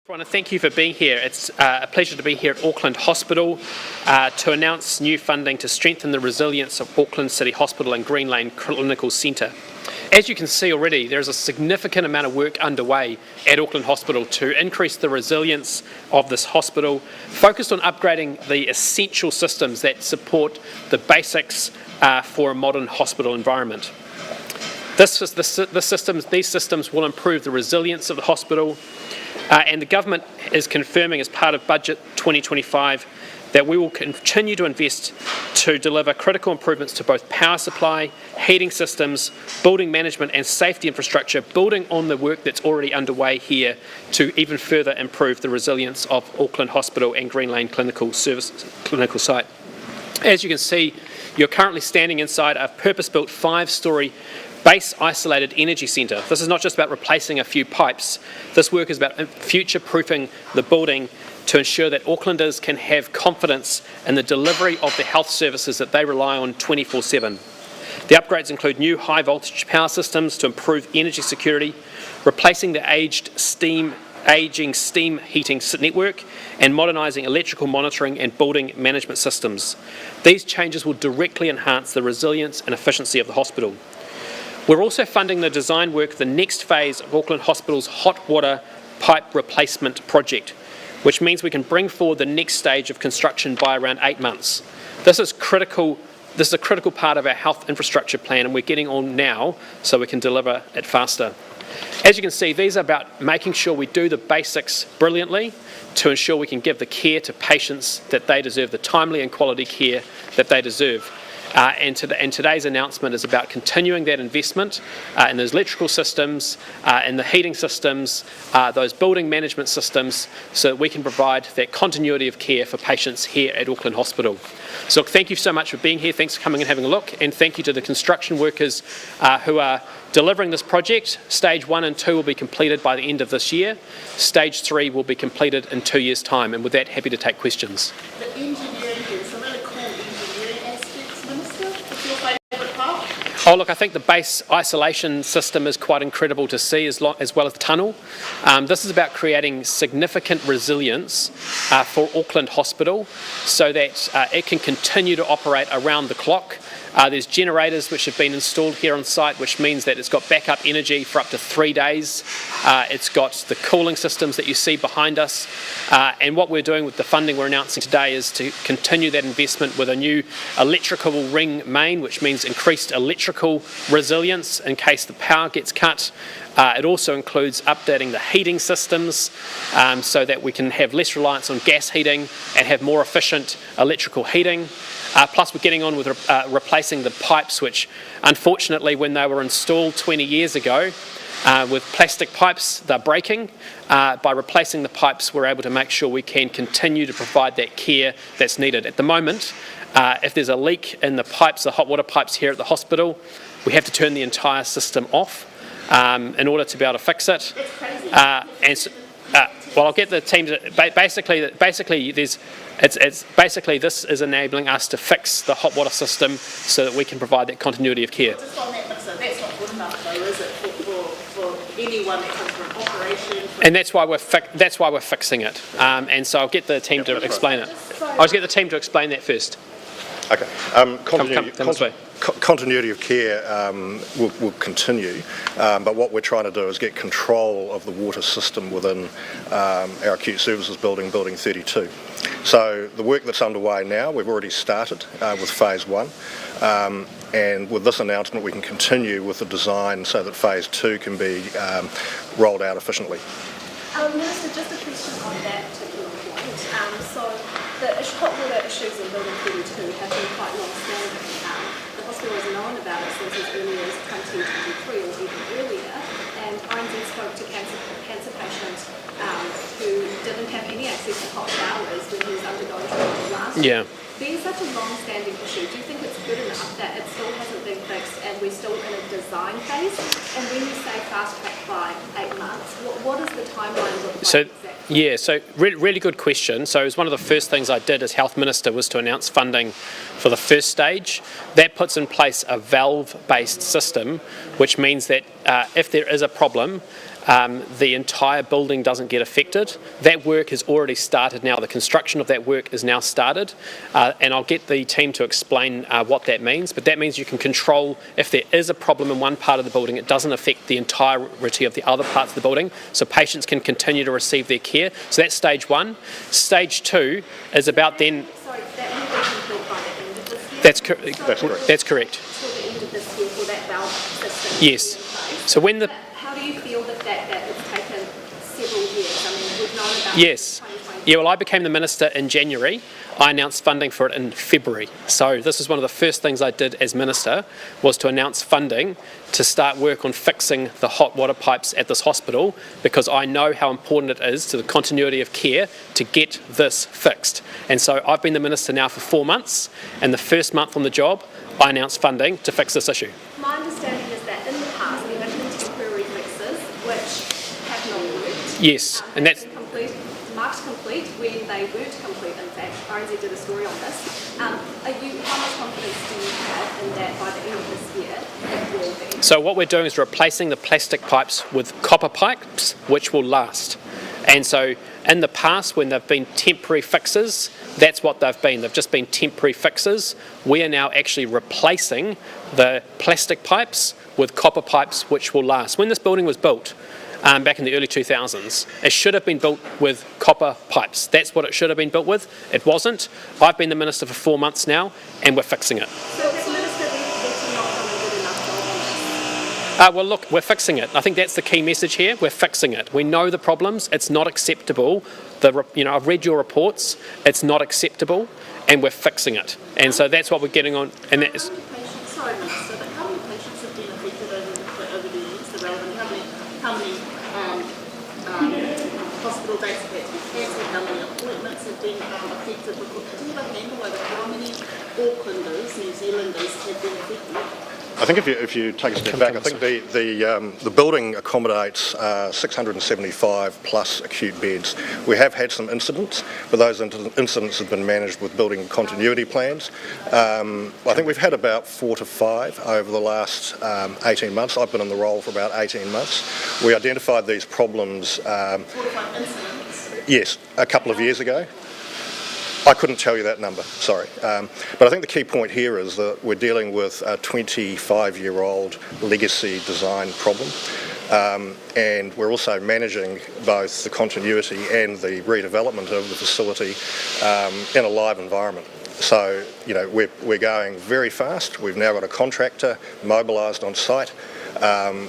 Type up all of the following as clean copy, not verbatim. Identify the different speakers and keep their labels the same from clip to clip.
Speaker 1: I want to thank you for being here. It's a pleasure to be here at Auckland Hospital to announce new funding to strengthen the resilience of Auckland City Hospital and Green Lane Clinical Centre. As you can see already, there is a significant amount of work underway at Auckland Hospital to increase the resilience of this hospital, focused on upgrading the essential systems that support the basics for a modern hospital environment. These systems will improve the resilience of the hospital, and the government is confirming as part of Budget 2025 that we will continue to invest to deliver critical improvements to both power supply, heating systems, building management and safety infrastructure, building on the work that's already underway here to even further improve the resilience of Auckland Hospital and Green Lane Clinical Site. As you can see, you're currently standing inside a purpose-built 5-storey base isolated energy centre. This is not just about replacing a few pipes. This work is about future-proofing the building to ensure that Aucklanders can have confidence in the delivery of the health services that they rely on 24/7. The upgrades include new high-voltage power systems to improve energy security, replacing the aging steam heating network, and modernising electrical monitoring and building management systems. These changes will directly enhance the resilience and efficiency of the hospital. We're also funding the design work for the next phase of Auckland Hospital's hot water pipe replacement project, which means we can bring forward the next stage of construction by around 8 months. This is a critical part of our health infrastructure plan, and we're getting on now so we can deliver it faster. As you can see, these are about making sure we do the basics brilliantly to ensure we can give the care to patients that they deserve, the timely and quality care that they deserve. And today's announcement is about continuing that investment in those electrical systems, in the heating systems, those building management systems, so that we can provide that continuity of care for patients here at Auckland Hospital. So thank you so much for being here. Thanks for coming and having a look, and thank you to the construction workers who are delivering this project. Stage 1 and 2 will be completed by the end of this year. Stage 3 will be completed in 2 years' time, and with that, happy to take questions.
Speaker 2: The engineering here, some really cool engineering aspects, Minister. What's your favourite part?
Speaker 1: Oh look, I think the base isolation system is quite incredible to see, as well as the tunnel. This is about creating significant resilience for Auckland Hospital so that it can continue to operate around the clock. There's generators which have been installed here on site, which means that it's got backup energy for up to 3 days. It's got the cooling systems that you see behind us. And what we're doing with the funding we're announcing today is to continue that investment with a new electrical ring main, which means increased electrical resilience in case the power gets cut. It also includes updating the heating systems so that we can have less reliance on gas heating and have more efficient electrical heating. Plus we're getting on with replacing the pipes, which unfortunately when they were installed 20 years ago with plastic pipes, they're breaking. By replacing the pipes, we're able to make sure we can continue to provide that care that's needed. At the moment, if there's a leak in the pipes, the hot water pipes here at the hospital, we have to turn the entire system off in order to be able to fix it. Well, I'll get the team to basically this is enabling us to fix the hot water system so that we can provide that continuity of care.
Speaker 2: Just on that, so that's not good enough, though, is it, for anyone that comes from operation?
Speaker 1: And that's why we're fixing it. And so I'll get the team to explain it. I'll just get the team to explain that first.
Speaker 3: Okay. Continuity of care will continue, but what we're trying to do is get control of the water system within our acute services building, Building 32. So the work that's underway now, we've already started with Phase 1, and with this announcement we can continue with the design so that Phase 2 can be rolled out efficiently.
Speaker 4: Minister, just a question on that particular point. So the hot water issues in Building 32 have been quite long-standing. The hospital has known about it since as early as 2023 or even earlier, and INZ spoke to cancer patients who didn't have any access to hot showers when he was undergoing treatment last year. Being such a long-standing issue, do you think it's good enough that it still hasn't been fixed and we're still in a design phase? And when you say fast-track by 8 months, what is the timeline look like exactly?
Speaker 1: Yeah, so really good question. So it was one of the first things I did as Health Minister was to announce funding for the first stage. That puts in place a valve-based system, which means that if there is a problem, the entire building doesn't get affected. That work has already started now. The construction of that work is now started, and I'll get the team to explain what that means, but that means you can control if there is a problem in one part of the building, it doesn't affect the entirety of the other parts of the building, so patients can continue to receive their care. So that's stage one. Stage two is about then...
Speaker 4: Sorry, that will be complete by the end of this year?
Speaker 1: That's correct. That's correct.
Speaker 4: Till the end of this year for that valve system?
Speaker 1: Yes. So when the...
Speaker 4: How do you feel that it's taken several years? I mean, we've known about
Speaker 1: Yes.
Speaker 4: 2020.
Speaker 1: Yeah, well, I became the minister in January. I announced funding for it in February. So this is one of the first things I did as minister, was to announce funding to start work on fixing the hot water pipes at this hospital, because I know how important it is to the continuity of care to get this fixed. And so I've been the minister now for 4 months, and the first month on the job, I announced funding to fix this issue.
Speaker 4: My understanding is that in the past there have been temporary fixes which have not worked.
Speaker 1: Yes, and that's...
Speaker 4: Marked complete when they weren't complete, in fact. RNZ did a story on this. How much confidence do you have in that by the end of this year it will be?
Speaker 1: So what we're doing is replacing the plastic pipes with copper pipes, which will last. And so in the past, when they've been temporary fixes, that's what they've been. They've just been temporary fixes. We are now actually replacing the plastic pipes with copper pipes, which will last. When this building was built, back in the early 2000s, it should have been built with copper pipes. That's what it should have been built with. It wasn't. I've been the minister for 4 months now, and we're fixing it.
Speaker 4: So has Minister Beattie not done a good enough job on this?
Speaker 1: Well, look, we're fixing it. I think that's the key message here. We're fixing it. We know the problems. It's not acceptable. I've read your reports. It's not acceptable, and we're fixing it. And so that's what we're getting on. And that is...
Speaker 2: Sorry, Minister, but how many patients have been affected over the years, the relevant, how many hospital days have had to be cancelled, how many appointments have been affected? Do you have a handle over how many Aucklanders, New Zealanders have been affected?
Speaker 3: I think if you take a step back, I think the building accommodates 675 plus acute beds. We have had some incidents, but those incidents have been managed with building continuity plans. I think we've had about 4 to 5 over the last 18 months. I've been in the role for about 18 months. We identified these problems
Speaker 2: 4 to 5 incidents?
Speaker 3: Yes, a couple of years ago. I couldn't tell you that number, sorry. But I think the key point here is that we're dealing with a 25-year-old legacy design problem. And we're also managing both the continuity and the redevelopment of the facility in a live environment. So, we're going very fast. We've now got a contractor mobilised on site.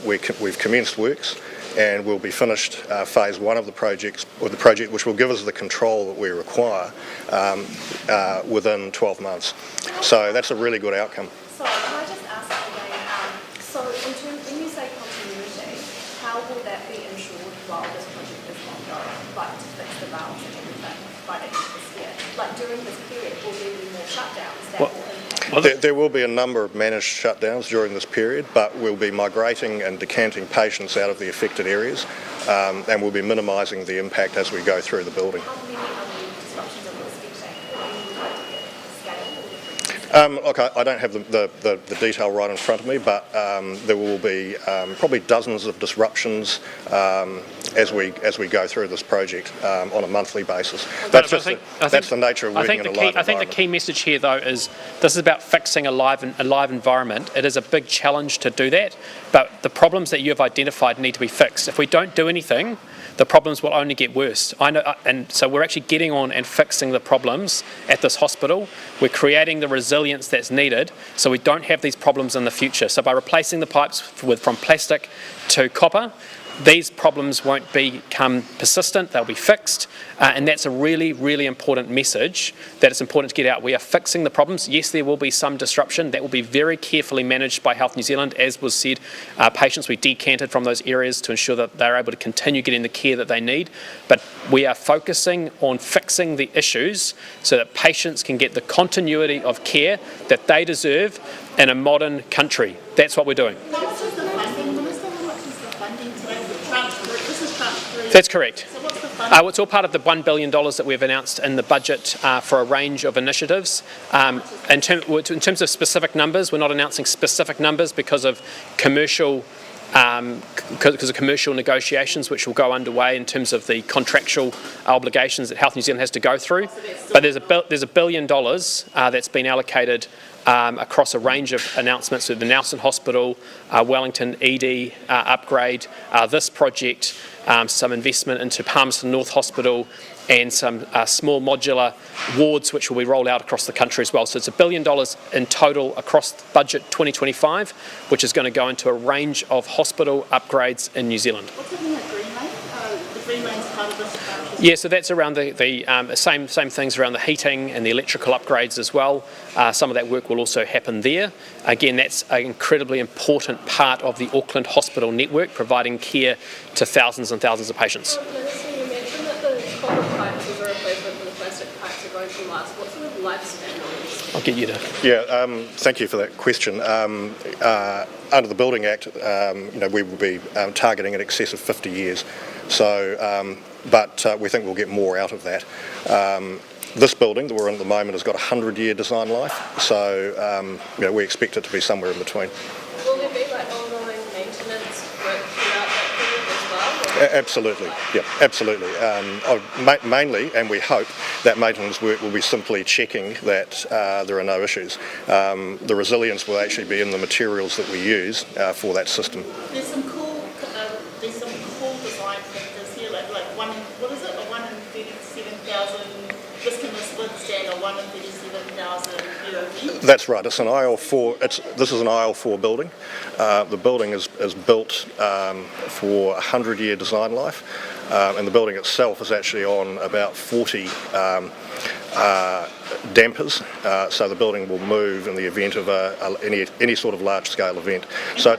Speaker 3: We've commenced works, and we'll be finished phase 1 of the project, which will give us the control that we require within 12 months. So that's a really good outcome.
Speaker 4: Sorry, can I just ask again, so when you say continuity, how will that be ensured while this project is ongoing, like to fix the valves and everything by the end of this year? Like during this period, will there be more shutdowns that will impact?
Speaker 3: There will be a number of managed shutdowns during this period, but we'll be migrating and decanting patients out of the affected areas, and we'll be minimising the impact as we go through the building.
Speaker 4: How many disruptions are we expecting? Scale?
Speaker 3: Look, I don't have the detail right in front of me, but there will be probably dozens of disruptions as we go through this project on a monthly basis. That's the nature of working in a live environment.
Speaker 1: I think the key message here, though, is this is about fixing a live environment. It is a big challenge to do that, but the problems that you have identified need to be fixed. If we don't do anything, the problems will only get worse. I know, and so we're actually getting on and fixing the problems at this hospital. We're creating the resilience that's needed so we don't have these problems in the future. So by replacing the pipes from plastic to copper, these problems won't become persistent, they'll be fixed, and that's a really, really important message that it's important to get out. We are fixing the problems. Yes, there will be some disruption. That will be very carefully managed by Health New Zealand. As was said, patients we decanted from those areas to ensure that they're able to continue getting the care that they need. But we are focusing on fixing the issues so that patients can get the continuity of care that they deserve in a modern country. That's what we're doing.
Speaker 2: How much is the funding, Minister? How much is the funding today? This is tranche 3.
Speaker 1: That's correct.
Speaker 2: So what's the funding?
Speaker 1: It's all part of the $1 billion that we've announced in the budget for a range of initiatives. In terms of specific numbers, we're not announcing specific numbers because of commercial because of commercial negotiations which will go underway in terms of the contractual obligations that Health New Zealand has to go through. But there's $1 billion that's been allocated across a range of announcements with the Nelson Hospital, Wellington ED upgrade, this project, some investment into Palmerston North Hospital, and some small modular wards which will be rolled out across the country as well. So it's $1 billion in total across budget 2025, which is going to go into a range of hospital upgrades in New Zealand.
Speaker 2: What's happening at Green Lane? The Green Lane's part of this project.
Speaker 1: Yeah, so that's around the same things around the heating and the electrical upgrades as well. Some of that work will also happen there. Again, that's an incredibly important part of the Auckland hospital network, providing care to thousands and thousands of patients.
Speaker 4: So you mentioned that the copper pipes as a replacement for the plastic pipes are going to last. What sort of lifespan are these?
Speaker 1: I'll get you to...
Speaker 3: Yeah, thank you for that question. Under the Building Act, we will be targeting in excess of 50 years. So, but we think we'll get more out of that. This building that we're in at the moment has got a 100-year design life, so we expect it to be somewhere in between.
Speaker 4: Will there be like ongoing maintenance work throughout that period as well?
Speaker 3: Absolutely, yeah, absolutely. Mainly, and we hope that maintenance work will be simply checking that there are no issues. The resilience will actually be in the materials that we use for that system.
Speaker 2: There's some cool design factors here, like one, what is it? A 1 in 37,000. This can withstand a 1 in 37,000 POV.
Speaker 3: That's right. It's an IL4. This is an IL4 building. The building is built for a 100-year design life, and the building itself is actually on about 40 dampers. So the building will move in the event of any sort of large-scale event. So.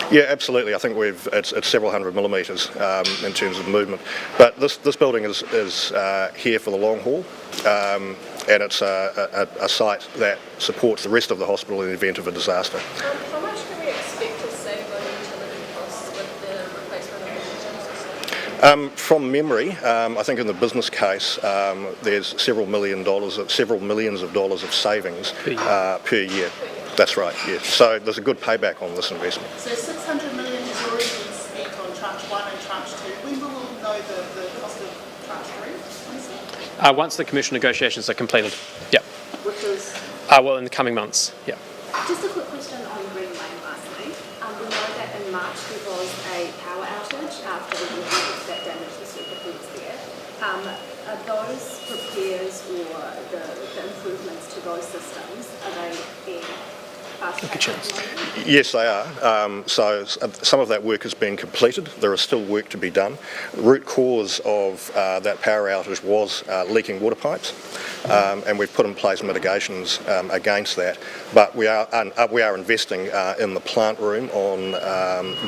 Speaker 3: Yeah, absolutely. I think it's several hundred millimetres in terms of movement. But this building is here for the long haul, and it's a site that supports the rest of the hospital in the event of a disaster.
Speaker 4: How much can we expect to save on utility costs with the replacement of the system?
Speaker 3: From memory, I think in the business case, there's several millions of dollars of savings per year. That's right, yes. So there's a good payback on this investment.
Speaker 2: So 600 million has already been spent on tranche 1 and tranche 2. When will we know the cost of tranche 3?
Speaker 1: Once the commercial negotiations are completed. Yeah.
Speaker 2: Which is?
Speaker 1: Well, in the coming months. Yeah.
Speaker 4: Just a quick question on Green Lane lastly. We know that in March there was a power outage after the water that damaged the circuit boards there. Are those repairs or the improvements to those systems, are they being fast-tracked?
Speaker 3: Yes, they are. So some of that work has been completed. There is still work to be done. The root cause of that power outage was leaking water pipes, and we've put in place mitigations against that. But we are investing in the plant room on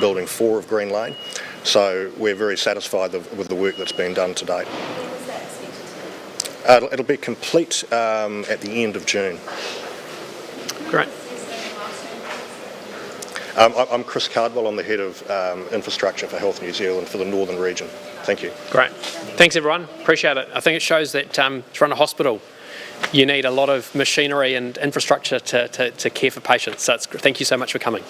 Speaker 3: Building 4 of Green Lane. So we're very satisfied with the work that's been done to date.
Speaker 4: When is that expected to be?
Speaker 3: It'll be complete at the end of June.
Speaker 1: Great.
Speaker 3: I'm Chris Cardwell. I'm the head of infrastructure for Health New Zealand for the Northern region. Thank you.
Speaker 1: Great. Thanks, everyone. Appreciate it. I think it shows that to run a hospital, you need a lot of machinery and infrastructure to care for patients. So thank you so much for coming.